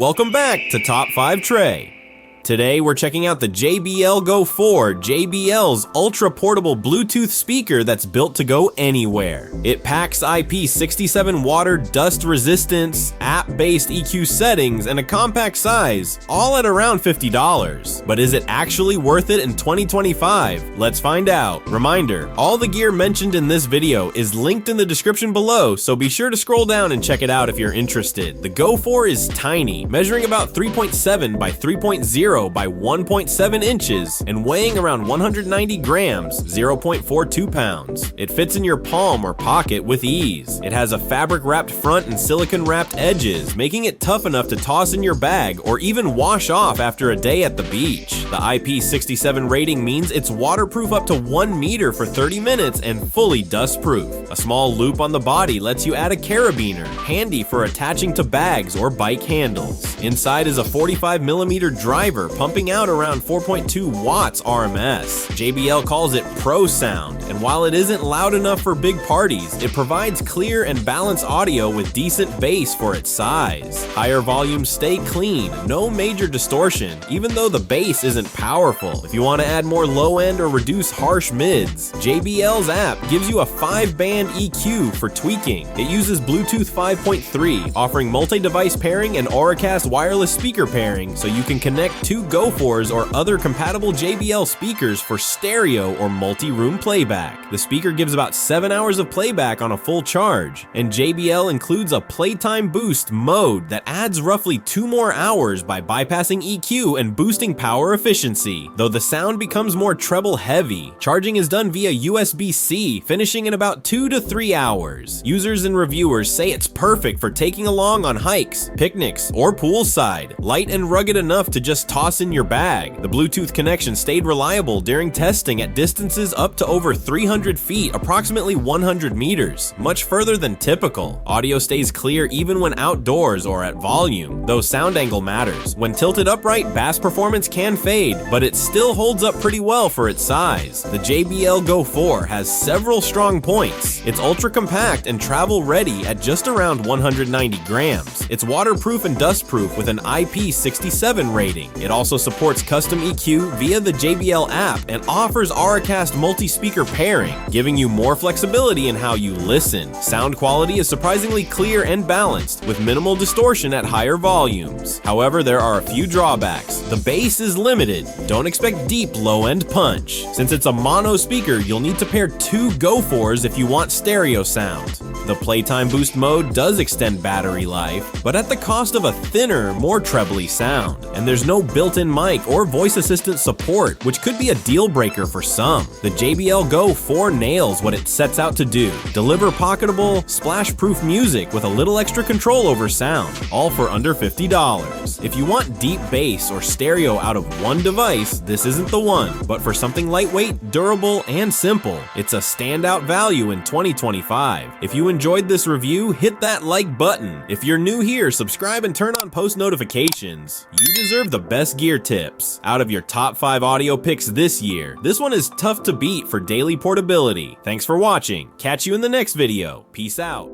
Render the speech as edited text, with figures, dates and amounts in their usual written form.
Welcome back to Top 5 Trey. Today we're checking out the JBL Go 4, JBL's ultra-portable Bluetooth speaker that's built to go anywhere. It packs IP67 water dust resistance, app-based EQ settings, and a compact size, all at around $50. But is it actually worth it in 2025? Let's find out. Reminder, all the gear mentioned in this video is linked in the description below, so be sure to scroll down and check it out if you're interested. The Go 4 is tiny, measuring about 3.7 by 3.0 by 1.7 inches and weighing around 190 grams, 0.42 pounds. It fits in your palm or pocket with ease. It has a fabric-wrapped front and silicone-wrapped edges, making it tough enough to toss in your bag or even wash off after a day at the beach. The IP67 rating means it's waterproof up to 1 meter for 30 minutes and fully dust-proof. A small loop on the body lets you add a carabiner, handy for attaching to bags or bike handles. Inside is a 45mm driver pumping out around 4.2 watts RMS. JBL calls it Pro Sound, and while it isn't loud enough for big parties, it provides clear and balanced audio with decent bass for its size. Higher volumes stay clean, no major distortion, even though the bass isn't powerful. If you want to add more low-end or reduce harsh mids, JBL's app gives you a 5-band EQ for tweaking. It uses Bluetooth 5.3, offering multi-device pairing and Auracast wireless speaker pairing, so you can connect two Go 4s or other compatible JBL speakers for stereo or multi-room playback. The speaker gives about 7 hours of playback on a full charge, and JBL includes a playtime boost mode that adds roughly 2 more hours by bypassing EQ and boosting power efficiency, though the sound becomes more treble heavy. Charging is done via USB-C, finishing in about 2 to 3 hours. Users and reviewers say it's perfect for taking along on hikes, picnics, or poolside. Light and rugged enough to just toss in your bag. The Bluetooth connection stayed reliable during testing at distances up to over 300 feet, approximately 100 meters, much further than typical. Audio stays clear even when outdoors or at volume, though sound angle matters. When tilted upright, bass performance can fade, but it still holds up pretty well for its size. The JBL Go 4 has several strong points. It's ultra compact and travel ready at just around 190 grams. It's waterproof and dustproof with an IP67 rating. It also supports custom EQ via the JBL app and offers Auracast multi-speaker pairing, giving you more flexibility in how you listen. Sound quality is surprisingly clear and balanced, with minimal distortion at higher volumes. However, there are a few drawbacks. The bass is limited. Don't expect deep low-end punch. Since it's a mono speaker, you'll need to pair 2 Go 4s if you want stereo sound. The playtime boost mode does extend battery life, but at the cost of a thinner, more trebly sound. And there's no built-in mic or voice assistant support, which could be a deal breaker for some. The JBL Go 4 nails what it sets out to do: deliver pocketable, splash-proof music with a little extra control over sound, all for under $50. If you want deep bass or stereo out of one device, this isn't the one, but for something lightweight, durable, and simple, it's a standout value in 2025. If you enjoyed this review, hit that like button. If you're new here, subscribe and turn on post notifications. You deserve the best gear tips. Out of your top 5 audio picks this year, this one is tough to beat for daily portability. Thanks for watching. Catch you in the next video. Peace out.